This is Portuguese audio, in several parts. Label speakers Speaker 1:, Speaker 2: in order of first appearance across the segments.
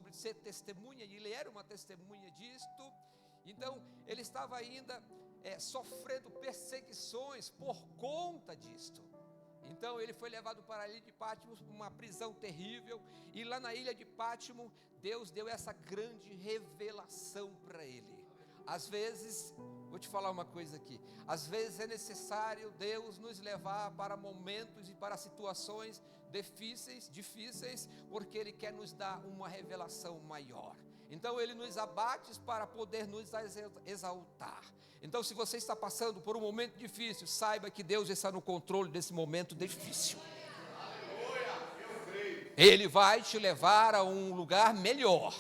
Speaker 1: sobre ser testemunha, e ele era uma testemunha disto. Então ele estava ainda sofrendo perseguições por conta disto. Então ele foi levado para a ilha de Pátmos, uma prisão terrível, e lá na ilha de Pátmos, Deus deu essa grande revelação para ele. Às vezes, vou te falar uma coisa aqui, às vezes é necessário Deus nos levar para momentos e para situações difíceis, porque Ele quer nos dar uma revelação maior. Então Ele nos abate para poder nos exaltar. Então, se você está passando por um momento difícil, saiba que Deus está no controle desse momento difícil. Ele vai te levar a um lugar melhor,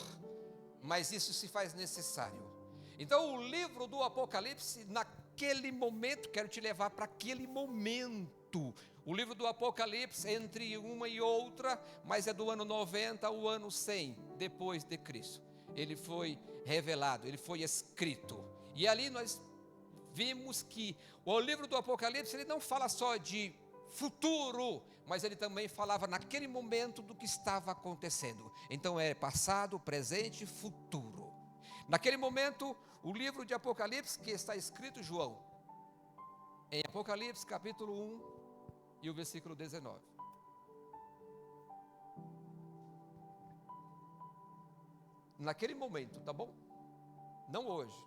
Speaker 1: mas isso se faz necessário. Então o livro do Apocalipse, naquele momento, quero te levar para aquele momento. O livro do Apocalipse, entre uma e outra, mas é do ano 90 ao ano 100, depois de Cristo. Ele foi revelado, ele foi escrito. E ali nós vimos que o livro do Apocalipse, ele não fala só de futuro, mas ele também falava naquele momento do que estava acontecendo. Então é passado, presente e futuro. Naquele momento, o livro de Apocalipse, que está escrito, João, em Apocalipse capítulo 1 e o versículo 19. Naquele momento, tá bom? Não hoje.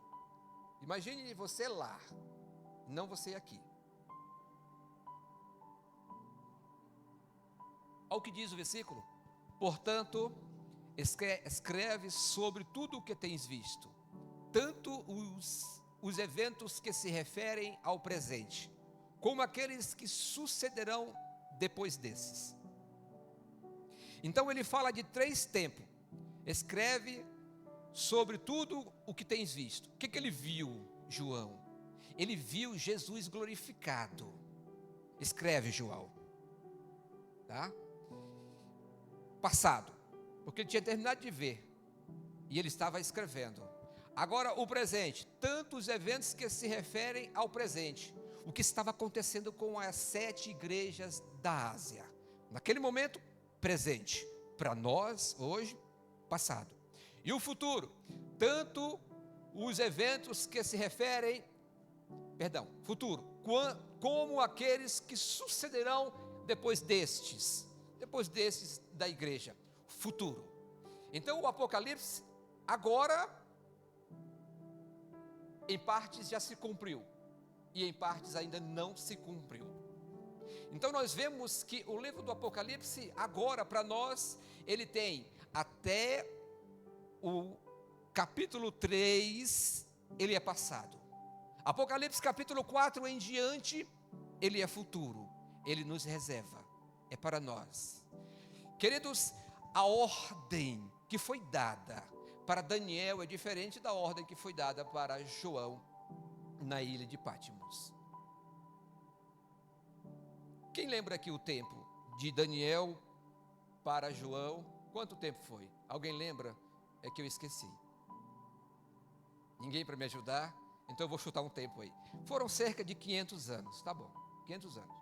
Speaker 1: Imagine você lá, não você aqui. Olha o que diz o versículo. Portanto, escreve sobre tudo o que tens visto, tanto os eventos que se referem ao presente, como aqueles que sucederão depois desses. Então ele fala de 3 tempos. Escreve sobre tudo o que tens visto. O que ele viu, João? Ele viu Jesus glorificado. Escreve, João. Tá? Passado, porque ele tinha terminado de ver, e ele estava escrevendo. Agora o presente, tantos eventos que se referem ao presente, o que estava acontecendo com as 7 igrejas da Ásia, naquele momento, presente, para nós, hoje, passado. E o futuro, tanto os eventos que se referem, futuro, como aqueles que sucederão depois destes da igreja, futuro. Então o Apocalipse agora em partes já se cumpriu e em partes ainda não se cumpriu. Então nós vemos que o livro do Apocalipse agora para nós, ele tem até o capítulo 3, ele é passado. Apocalipse capítulo 4 em diante, ele é futuro, ele nos reserva, é para nós. Queridos, a ordem que foi dada para Daniel é diferente da ordem que foi dada para João na ilha de Pátmos. Quem lembra aqui o tempo de Daniel para João? Quanto tempo foi? Alguém lembra? É que eu esqueci. Ninguém para me ajudar? Então eu vou chutar um tempo aí. Foram cerca de 500 anos, tá bom, 500 anos.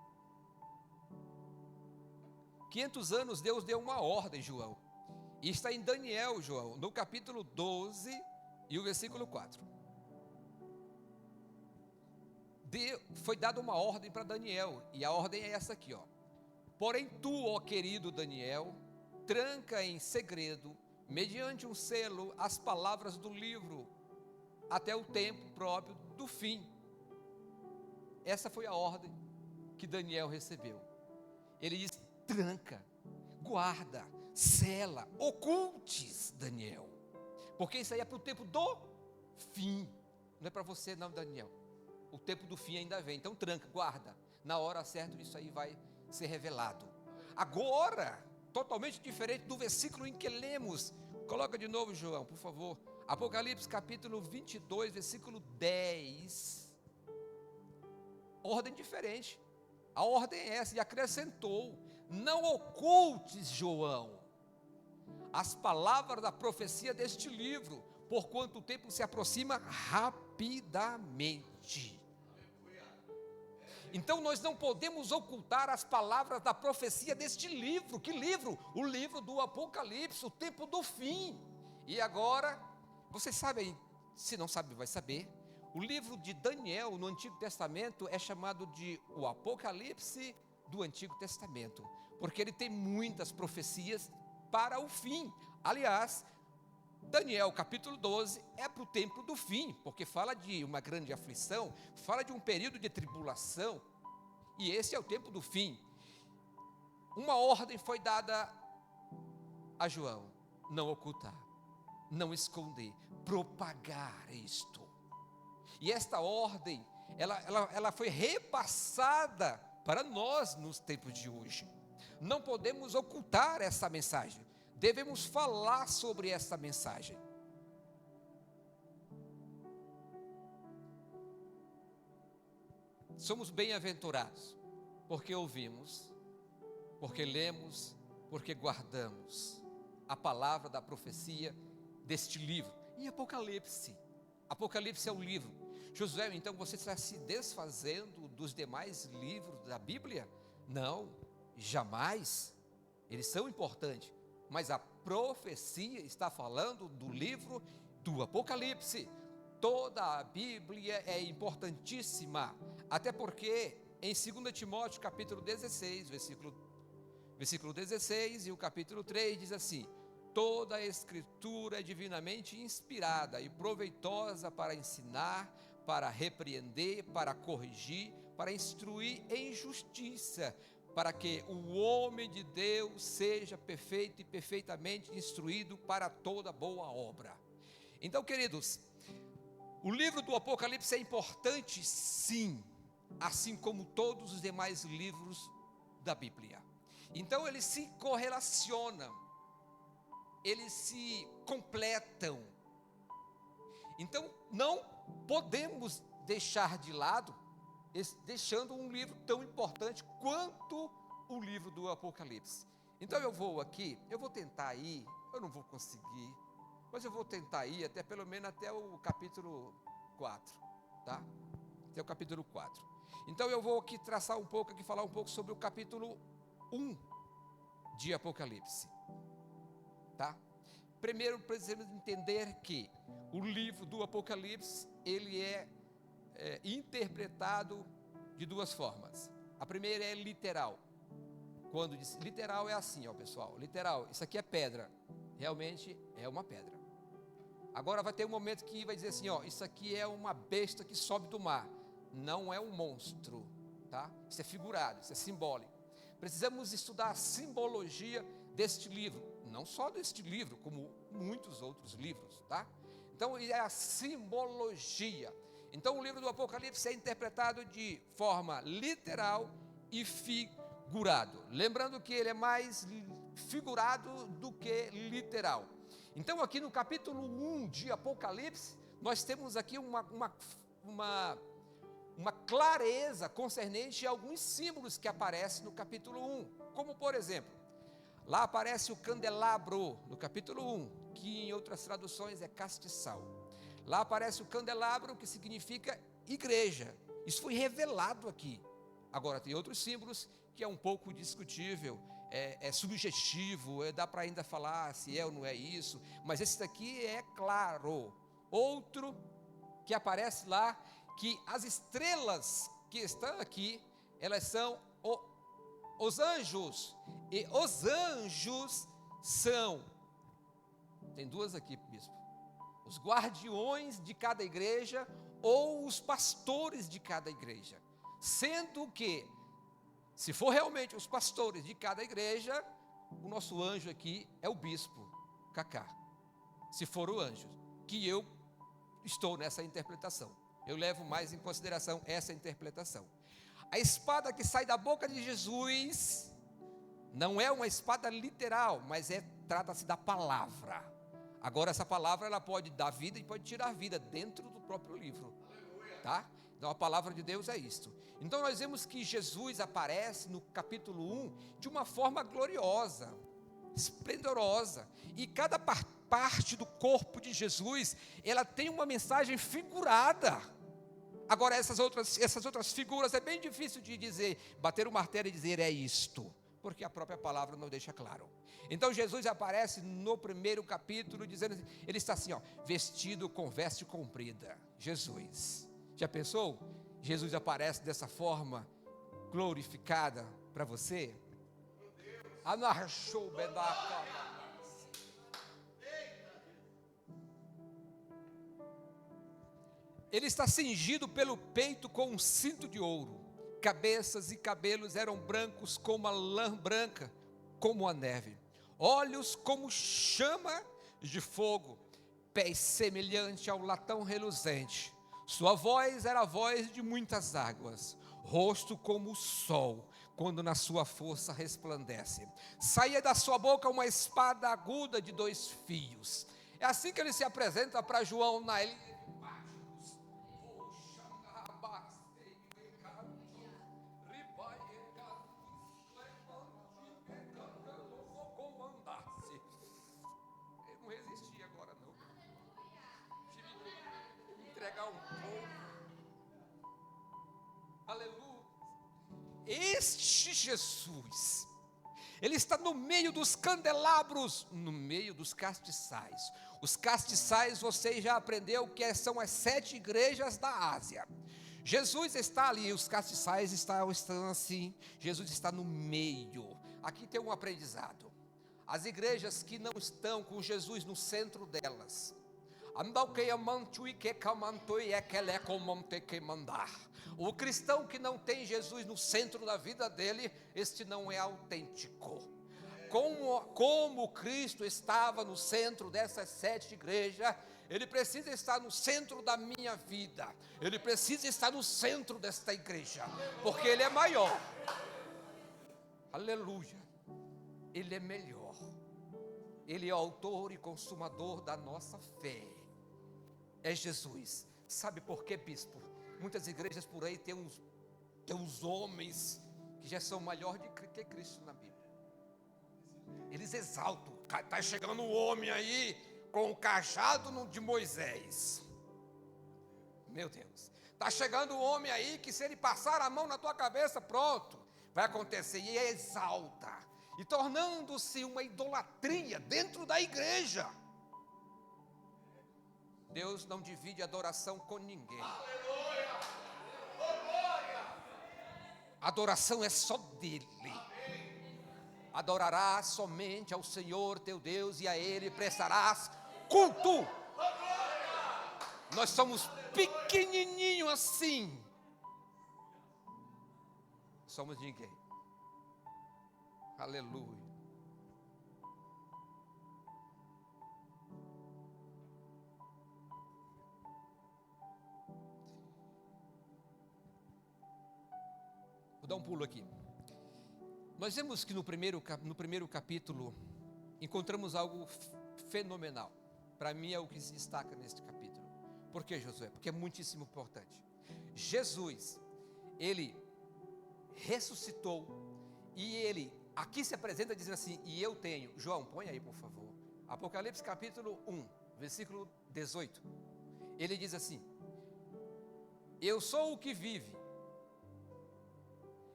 Speaker 1: 500 anos Deus deu uma ordem, João. E está em Daniel, João, no capítulo 12 e o versículo 4. Foi dada uma ordem para Daniel, e a ordem é essa aqui, ó. Porém tu, ó querido Daniel, tranca em segredo, mediante um selo, as palavras do livro, até o tempo próprio do fim. Essa foi a ordem que Daniel recebeu. Ele diz: tranca, guarda, sela, ocultes, Daniel, porque isso aí é para o tempo do fim, não é para você não, Daniel. O tempo do fim ainda vem, então tranca, guarda, na hora certa isso aí vai ser revelado. Agora, totalmente diferente do versículo em que lemos. Coloca de novo, João, por favor. Apocalipse capítulo 22, versículo 10. Ordem diferente. A ordem é essa, e acrescentou: não ocultes, João, as palavras da profecia deste livro, porquanto o tempo se aproxima rapidamente. Então nós não podemos ocultar as palavras da profecia deste livro. Que livro? O livro do Apocalipse, o tempo do fim. E agora, vocês sabem, se não sabe, vai saber, o livro de Daniel no Antigo Testamento é chamado de o Apocalipse do Antigo Testamento, porque ele tem muitas profecias para o fim. Aliás, Daniel capítulo 12 é para o tempo do fim, porque fala de uma grande aflição, fala de um período de tribulação, e esse é o tempo do fim. Uma ordem foi dada a João: não ocultar, não esconder, propagar isto. E esta ordem, ela foi repassada para nós nos tempos de hoje. Não podemos ocultar essa mensagem, devemos falar sobre essa mensagem. Somos bem-aventurados, porque ouvimos, porque lemos, porque guardamos a palavra da profecia deste livro. E Apocalipse é o livro. Josué, então você está se desfazendo dos demais livros da Bíblia? Não, jamais. Eles são importantes, mas a profecia está falando do livro do Apocalipse. Toda a Bíblia é importantíssima, até porque em 2 Timóteo capítulo 16, versículo 16 e o capítulo 3 diz assim: toda a escritura é divinamente inspirada e proveitosa para ensinar, para repreender, para corrigir, para instruir em justiça, para que o homem de Deus seja perfeito e perfeitamente instruído para toda boa obra. Então, queridos, o livro do Apocalipse é importante, sim, assim como todos os demais livros da Bíblia. Então, eles se correlacionam, eles se completam. Então, não podemos deixar de lado, deixando um livro tão importante quanto o livro do Apocalipse. Então eu vou tentar ir, eu não vou conseguir, mas eu vou tentar ir até pelo menos até o capítulo 4, tá? Até o capítulo 4. Então eu vou aqui traçar um pouco, falar um pouco sobre o capítulo 1 de Apocalipse, tá? Primeiro precisamos entender que o livro do Apocalipse, ele é interpretado de duas formas. A primeira é literal. Quando diz literal é assim, ó pessoal, literal, isso aqui é pedra, realmente é uma pedra. Agora vai ter um momento que vai dizer assim, ó, isso aqui é uma besta que sobe do mar, não é um monstro, tá? Isso é figurado, isso é simbólico. Precisamos estudar a simbologia deste livro, não só deste livro, como muitos outros livros, tá? Então é a simbologia. Então o livro do Apocalipse é interpretado de forma literal e figurado. Lembrando que ele é mais figurado do que literal. Então aqui no capítulo 1 de Apocalipse, nós temos aqui uma clareza concernente a alguns símbolos que aparecem no capítulo 1. Como por exemplo, lá aparece o candelabro no capítulo 1, que em outras traduções é castiçal. Lá aparece o candelabro, que significa igreja. Isso foi revelado aqui. Agora tem outros símbolos que é um pouco discutível, é subjetivo, dá para ainda falar se é ou não é isso, mas esse daqui é claro. Outro que aparece lá, que as estrelas que estão aqui, elas são os anjos, e os anjos são, tem duas aqui, bispo, os guardiões de cada igreja, ou os pastores de cada igreja, sendo que, se for realmente os pastores de cada igreja, o nosso anjo aqui é o bispo, Cacá, se for o anjo, que eu estou nessa interpretação, eu levo mais em consideração essa interpretação. A espada que sai da boca de Jesus não é uma espada literal, mas trata-se da palavra. Agora essa palavra ela pode dar vida e pode tirar vida dentro do próprio livro, tá? Então a palavra de Deus é isto. Então nós vemos que Jesus aparece no capítulo 1 de uma forma gloriosa, esplendorosa, e cada parte do corpo de Jesus, ela tem uma mensagem figurada. Agora essas outras figuras é bem difícil de dizer, bater o martelo e dizer é isto, porque a própria palavra não deixa claro. Então Jesus aparece no primeiro capítulo, dizendo assim, ele está assim, ó, vestido com veste comprida. Jesus, já pensou? Jesus aparece dessa forma glorificada para você? Anachou bedaca. Ele está cingido pelo peito com um cinto de ouro. Cabeças e cabelos eram brancos como a lã branca, como a neve. Olhos como chama de fogo. Pés semelhante ao latão reluzente. Sua voz era a voz de muitas águas. Rosto como o sol, quando na sua força resplandece. Saía da sua boca uma espada aguda de 2 fios. É assim que ele se apresenta para João na ilha de Patmos. Ele não resistia agora não. Tive que entregar um pouco. Aleluia. Este Jesus, ele está no meio dos candelabros, no meio dos castiçais. Os castiçais você já aprendeu que são as 7 igrejas da Ásia. Jesus está ali, os castiçais estão assim, Jesus está no meio. Aqui tem um aprendizado. As igrejas que não estão com Jesus no centro delas, o cristão que não tem Jesus no centro da vida dele, este não é autêntico. Como Cristo estava no centro dessas 7 igrejas, ele precisa estar no centro da minha vida, ele precisa estar no centro desta igreja, porque ele é maior, aleluia, ele é melhor, ele é autor e consumador da nossa fé, é Jesus. Sabe por quê, bispo? Muitas igrejas por aí tem uns homens que já são maiores que Cristo na Bíblia. Eles exaltam, está chegando um homem aí com o cajado de Moisés. Meu Deus, está chegando um homem aí que se ele passar a mão na tua cabeça, pronto, vai acontecer. E exalta, e tornando-se uma idolatria dentro da igreja. Deus não divide adoração com ninguém. Adoração é só dele. Adorarás somente ao Senhor teu Deus e a Ele prestarás culto. Nós somos pequenininho assim. Somos ninguém. Aleluia. Vou dar um pulo aqui. Nós vemos que no primeiro capítulo encontramos algo fenomenal. Para mim é o que se destaca neste capítulo. Por que, Josué? Porque é muitíssimo importante. Jesus, ele ressuscitou e ele aqui se apresenta dizendo assim, e eu tenho, João, põe aí por favor, Apocalipse capítulo 1, versículo 18, ele diz assim, eu sou o que vive,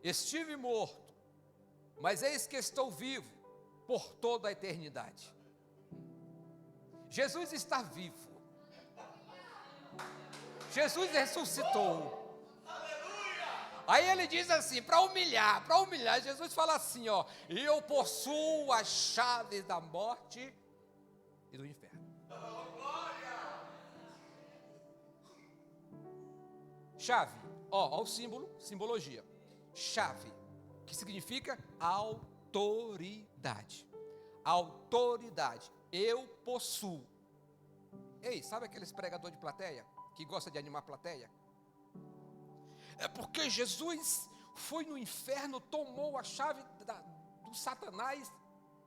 Speaker 1: estive morto, mas eis que estou vivo por toda a eternidade. Jesus está vivo. Jesus ressuscitou. Aí ele diz assim, para humilhar, Jesus fala assim, ó, eu possuo as chaves da morte e do inferno. Chave, ó o símbolo, simbologia. Chave, que significa autoridade. Autoridade. Eu possuo. Ei, sabe aqueles pregadores de plateia que gosta de animar a plateia? É porque Jesus foi no inferno, tomou a chave do Satanás.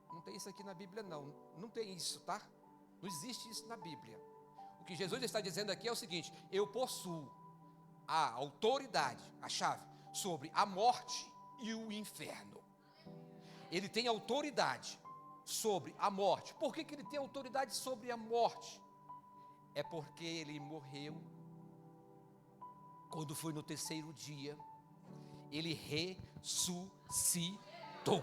Speaker 1: Não tem isso aqui na Bíblia não. Não tem isso, tá? Não existe isso na Bíblia. O que Jesus está dizendo aqui é o seguinte: eu possuo a autoridade, a chave sobre a morte e o inferno. Ele tem autoridade sobre a morte. Por que ele tem autoridade sobre a morte? É porque ele morreu. Quando foi no 3º dia, ele ressuscitou.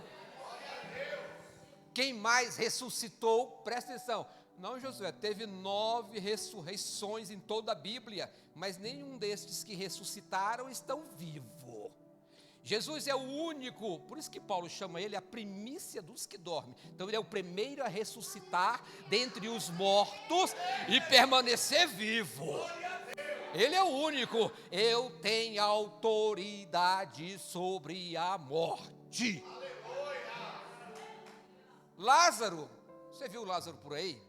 Speaker 1: Quem mais ressuscitou? Presta atenção. Não, Josué, teve 9 ressurreições em toda a Bíblia, mas nenhum destes que ressuscitaram estão vivos. Jesus é o único, por isso que Paulo chama ele a primícia dos que dormem. Então ele é o primeiro a ressuscitar dentre os mortos e permanecer vivo. Ele é o único. Eu tenho autoridade sobre a morte. Lázaro, você viu Lázaro por aí?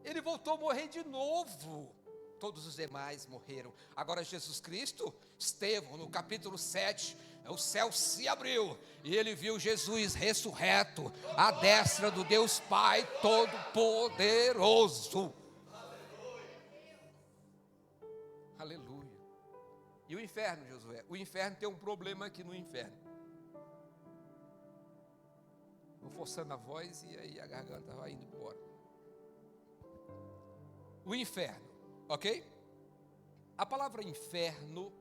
Speaker 1: Ele voltou a morrer de novo. Todos os demais morreram. Agora Jesus Cristo, Estevão, no capítulo 7, o céu se abriu e ele viu Jesus ressurreto à destra do Deus Pai Todo-Poderoso. Aleluia. E o inferno, Josué? O inferno tem um problema aqui no inferno. Vou forçando a voz e aí a garganta vai indo embora. O inferno, ok? A palavra inferno,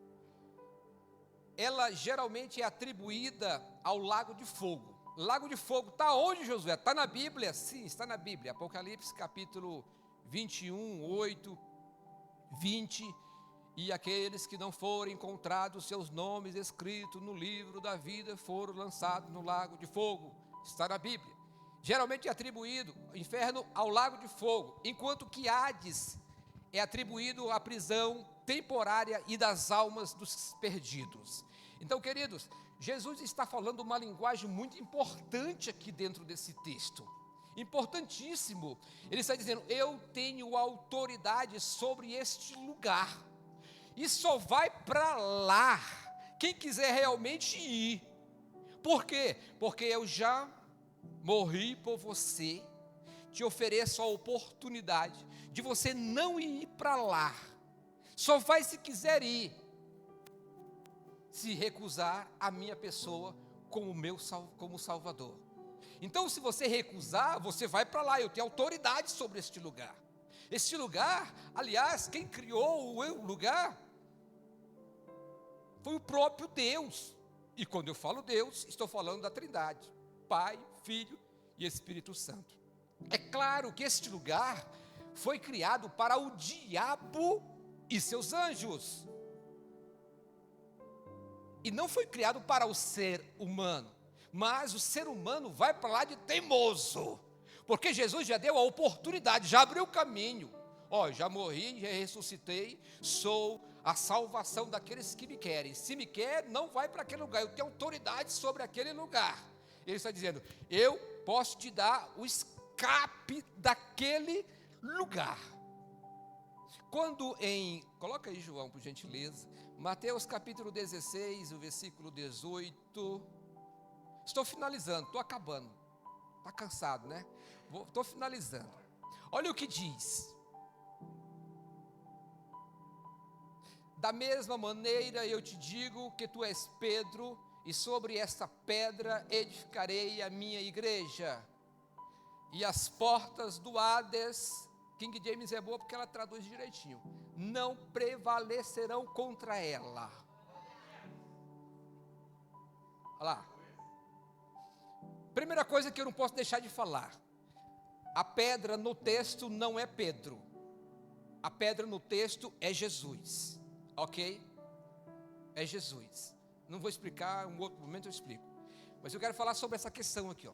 Speaker 1: ela geralmente é atribuída ao lago de fogo. Lago de fogo está onde, Josué? Está na Bíblia? Sim, está na Bíblia. Apocalipse capítulo 21, 8, 20. E aqueles que não forem encontrados seus nomes escritos no livro da vida foram lançados no lago de fogo. Está na Bíblia. Geralmente é atribuído o inferno ao lago de fogo, enquanto que Hades é atribuído à prisão temporária e das almas dos perdidos. Então, queridos, Jesus está falando uma linguagem muito importante aqui dentro desse texto. Importantíssimo. Ele está dizendo: eu tenho autoridade sobre este lugar. E só vai para lá quem quiser realmente ir. Por quê? Porque eu já morri por você, te ofereço a oportunidade de você não ir para lá. Só vai se quiser ir, se recusar a minha pessoa como Salvador. Então, se você recusar, você vai para lá. Eu tenho autoridade sobre este lugar. Este lugar, aliás, quem criou o lugar foi o próprio Deus. E quando eu falo Deus, estou falando da Trindade: Pai, Filho e Espírito Santo. É claro que este lugar foi criado para o diabo e seus anjos. E não foi criado para o ser humano. Mas o ser humano vai para lá de teimoso. Porque Jesus já deu a oportunidade, já abriu o caminho. Já morri, já ressuscitei, sou a salvação daqueles que me querem. Se me quer, não vai para aquele lugar. Eu tenho autoridade sobre aquele lugar. Ele está dizendo: eu posso te dar o escape daquele lugar. Coloca aí, João, por gentileza, Mateus capítulo 16, o versículo 18. Estou finalizando, estou acabando. Está cansado, né? Estou finalizando. Olha o que diz: da mesma maneira eu te digo que tu és Pedro, e sobre esta pedra edificarei a minha igreja, e as portas do Hades, King James é boa porque ela traduz direitinho, não prevalecerão contra ela. Olha lá. Primeira coisa que eu não posso deixar de falar: a pedra no texto não é Pedro, a pedra no texto é Jesus, ok? É Jesus. Não vou explicar, em um outro momento eu explico, mas eu quero falar sobre essa questão aqui,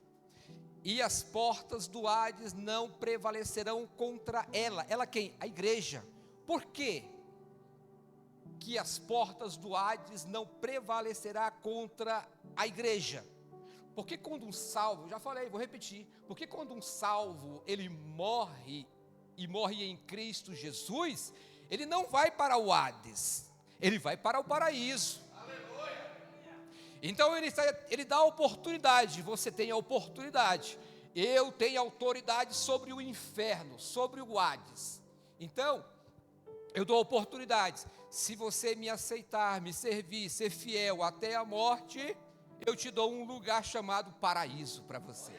Speaker 1: E as portas do Hades não prevalecerão contra ela. Ela quem? A igreja. Por quê que as portas do Hades não prevalecerá contra a igreja? Porque quando um salvo, já falei, vou repetir, porque quando um salvo, ele morre, e morre em Cristo Jesus, ele não vai para o Hades, ele vai para o paraíso. Então ele dá a oportunidade, você tem a oportunidade, eu tenho autoridade sobre o inferno, sobre o Hades. Então, eu dou oportunidades. Se você me aceitar, me servir, ser fiel até a morte, eu te dou um lugar chamado paraíso para você.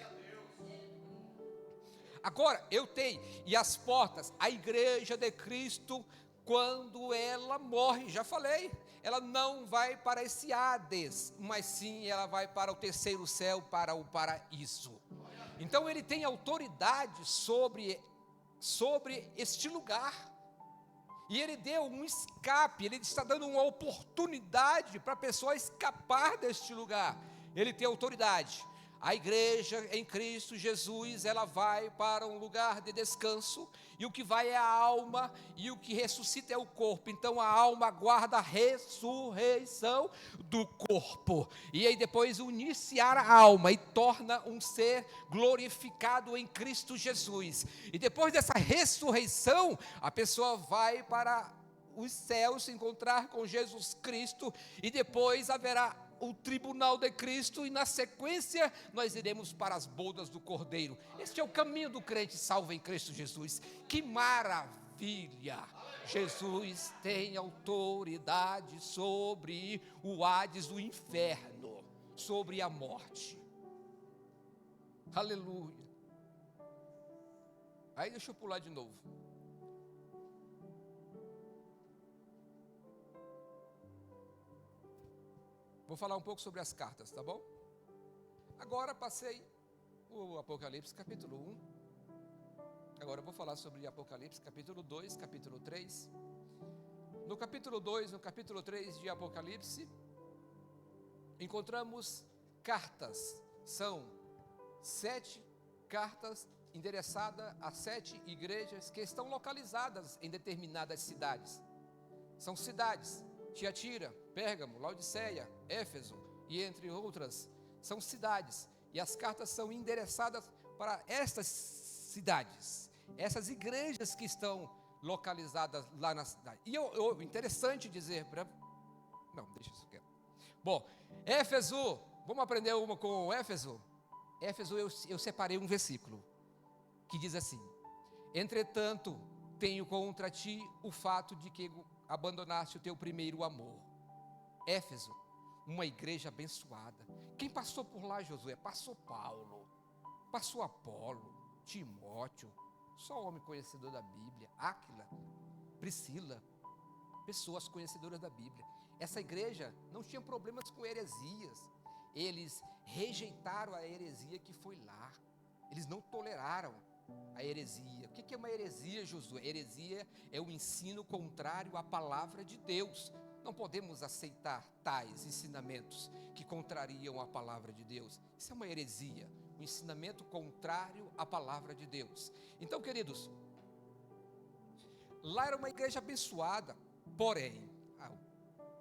Speaker 1: Agora, eu tenho, e as portas, a igreja de Cristo, quando ela morre, já falei, ela não vai para esse Hades, mas sim ela vai para o terceiro céu, para o paraíso. Então ele tem autoridade sobre este lugar. E ele deu um escape, ele está dando uma oportunidade para a pessoa escapar deste lugar. Ele tem autoridade. A igreja em Cristo Jesus, ela vai para um lugar de descanso, e o que vai é a alma, e o que ressuscita é o corpo. Então a alma aguarda a ressurreição do corpo, e aí depois iniciar a alma e torna um ser glorificado em Cristo Jesus. E depois dessa ressurreição, a pessoa vai para os céus se encontrar com Jesus Cristo, e depois haverá o tribunal de Cristo, e na sequência nós iremos para as bodas do Cordeiro. Este é o caminho do crente salvo em Cristo Jesus. Que maravilha! Jesus tem autoridade sobre o Hades do inferno, sobre a morte. Aleluia. Aí deixa eu pular de novo. Vou falar um pouco sobre as cartas, tá bom? Agora passei o Apocalipse capítulo 1. Agora eu vou falar sobre Apocalipse capítulo 2, capítulo 3. No capítulo 2, no capítulo 3 de Apocalipse, encontramos cartas. São 7 cartas endereçadas a 7 igrejas que estão localizadas em determinadas cidades. São cidades: Tiatira, Pérgamo, Laodiceia, Éfeso e entre outras. São cidades, e as cartas são endereçadas para estas cidades, essas igrejas que estão localizadas lá na cidade. E interessante dizer, não, deixa isso quieto. Bom, Éfeso, vamos aprender uma com Éfeso? Éfeso, eu separei um versículo que diz assim: entretanto, tenho contra ti o fato de que abandonaste o teu primeiro amor. Éfeso, uma igreja abençoada. Quem passou por lá, Josué? Passou Paulo, passou Apolo, Timóteo, só homem conhecedor da Bíblia, Áquila, Priscila, pessoas conhecedoras da Bíblia. Essa igreja não tinha problemas com heresias. Eles rejeitaram a heresia que foi lá. Eles não toleraram a heresia. O que é uma heresia, Josué? Heresia é o ensino contrário à palavra de Deus. Não podemos aceitar tais ensinamentos que contrariam a palavra de Deus. Isso é uma heresia, um ensinamento contrário à palavra de Deus. Então, queridos, lá era uma igreja abençoada, porém,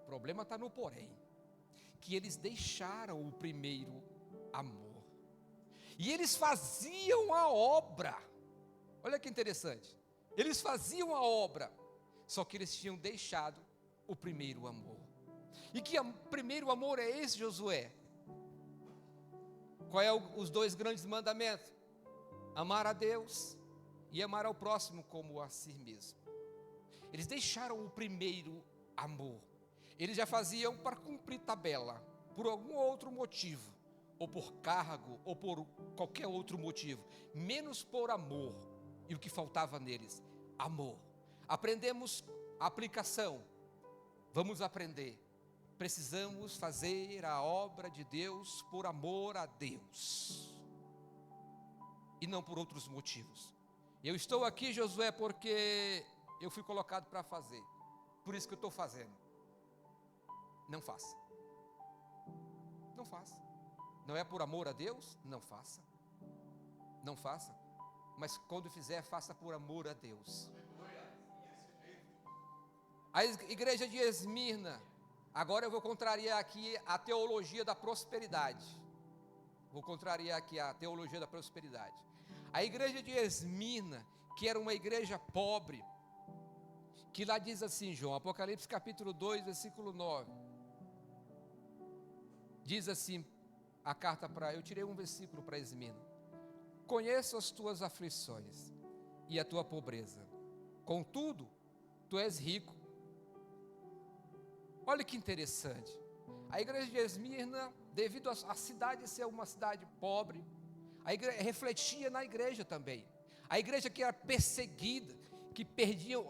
Speaker 1: o problema está no porém, que eles deixaram o primeiro amor, e eles faziam a obra. Olha que interessante, eles faziam a obra, só que eles tinham deixado o primeiro amor. E que primeiro amor é esse, Josué? Qual é os 2 grandes mandamentos? Amar a Deus e amar ao próximo como a si mesmo. Eles deixaram o primeiro amor. Eles já faziam para cumprir tabela, por algum outro motivo, ou por cargo, ou por qualquer outro motivo, menos por amor. E o que faltava neles? Amor. Aprendemos a aplicação. Vamos aprender. Precisamos fazer a obra de Deus por amor a Deus, e não por outros motivos. Eu estou aqui, Josué, porque eu fui colocado para fazer. Por isso que eu estou fazendo. Não faça. Não faça. Não é por amor a Deus? Não faça. Não faça. Mas quando fizer, faça por amor a Deus. A igreja de Esmirna, agora eu vou contrariar aqui a teologia da prosperidade. Vou contrariar aqui a teologia da prosperidade. A igreja de Esmirna, que era uma igreja pobre, que lá diz assim, João, Apocalipse capítulo 2, versículo 9. Diz assim a carta para... Eu tirei um versículo para Esmirna. Conheço as tuas aflições e a tua pobreza. Contudo, tu és rico. Olha que interessante. A igreja de Esmirna, devido a cidade ser uma cidade pobre, a igreja refletia na igreja também. A igreja que era perseguida,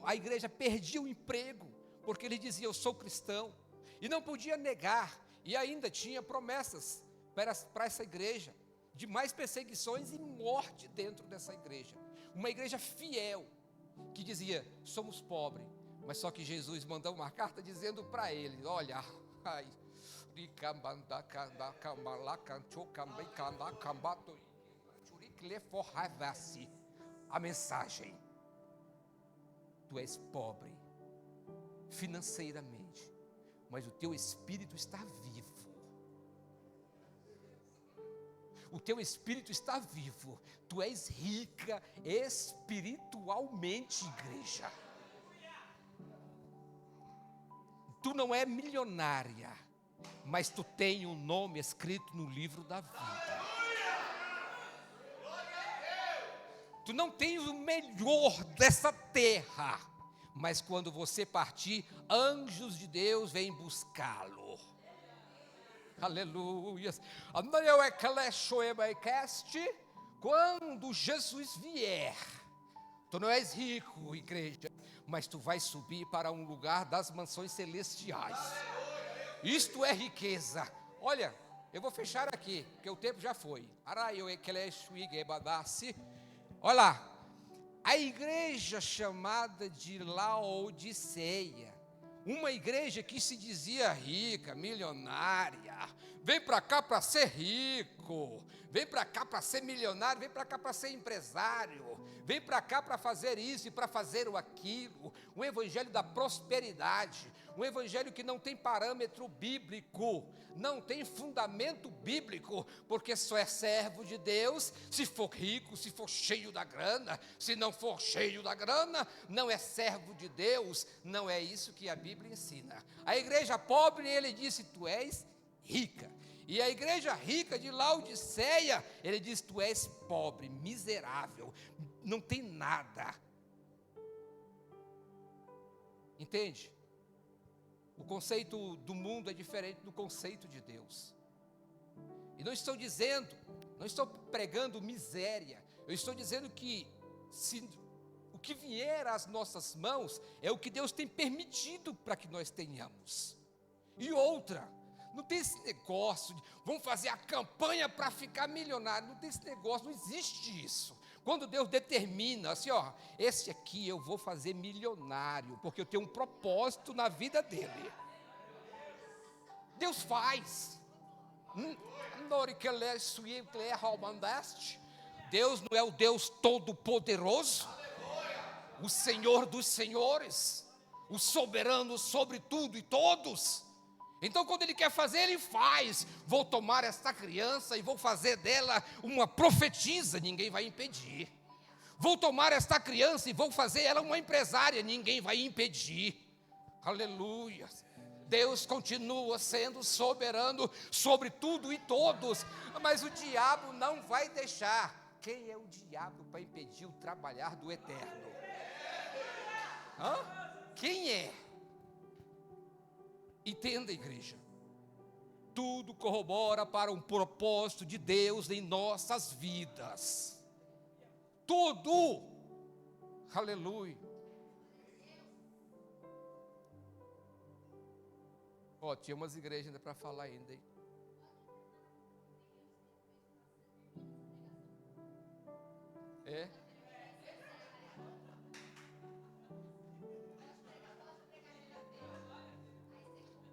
Speaker 1: a igreja perdia o emprego, porque ele dizia, eu sou cristão, e não podia negar, e ainda tinha promessas para essa igreja. de mais perseguições e morte dentro dessa igreja. Uma igreja fiel, que dizia, somos pobres, mas só que Jesus mandou uma carta dizendo para eles, olha, a mensagem, tu és pobre financeiramente, mas o teu espírito está vivo. O teu espírito está vivo. Tu és rica espiritualmente, igreja. Tu não é milionária, mas tu tem um nome escrito no livro da vida. Tu não tens o melhor dessa terra, mas quando você partir, anjos de Deus vêm buscá-lo. Aleluia. Quando Jesus vier, tu não és rico, igreja, mas tu vais subir para um lugar das mansões celestiais. Isto é riqueza. Olha, eu vou fechar aqui, porque o tempo já foi. Olha lá, a igreja chamada de Laodiceia, uma igreja que se dizia rica, milionária, vem para cá para ser rico, vem para cá para ser milionário, vem para cá para ser empresário, vem para cá para fazer isso e para fazer aquilo, um evangelho da prosperidade, um evangelho que não tem parâmetro bíblico, não tem fundamento bíblico, porque só é servo de Deus se for rico, se for cheio da grana. Se não for cheio da grana, não é servo de Deus. Não é isso que a Bíblia ensina. A igreja pobre, ele disse, tu és rica. E a igreja rica de Laodiceia, ele diz, tu és pobre, miserável, não tem nada. Entende? O conceito do mundo é diferente do conceito de Deus. E não estou dizendo, não estou pregando miséria. Eu estou dizendo que o que vier às nossas mãos é o que Deus tem permitido para que nós tenhamos. E outra, não tem esse negócio de vamos fazer a campanha para ficar milionário. Não tem esse negócio, não existe isso. Quando Deus determina assim, ó, esse aqui eu vou fazer milionário, porque eu tenho um propósito na vida dele. Deus faz. Deus não é o Deus todo-poderoso, o Senhor dos senhores, o soberano sobre tudo e todos. Então, quando Ele quer fazer, Ele faz. Vou tomar esta criança e vou fazer dela uma profetisa, ninguém vai impedir. Vou tomar esta criança e vou fazer ela uma empresária, ninguém vai impedir. Aleluia. Deus continua sendo soberano sobre tudo e todos, mas o diabo não vai deixar. Quem é o diabo para impedir o trabalhar do eterno? Quem é? Entenda, igreja, tudo corrobora para um propósito de Deus em nossas vidas, tudo, aleluia. Tinha umas igrejas ainda para falar ainda, hein? É?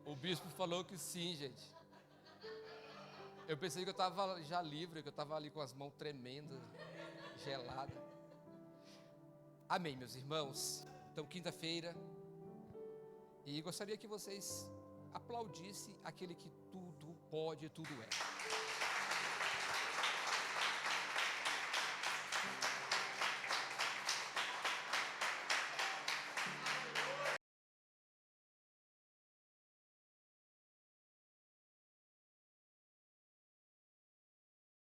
Speaker 1: O bispo falou que sim, gente. Eu pensei que eu estava já livre, que eu estava ali com as mãos tremendas, geladas. Amém, meus irmãos. Então, quinta-feira. E gostaria que vocês aplaudissem aquele que tudo pode, tudo é.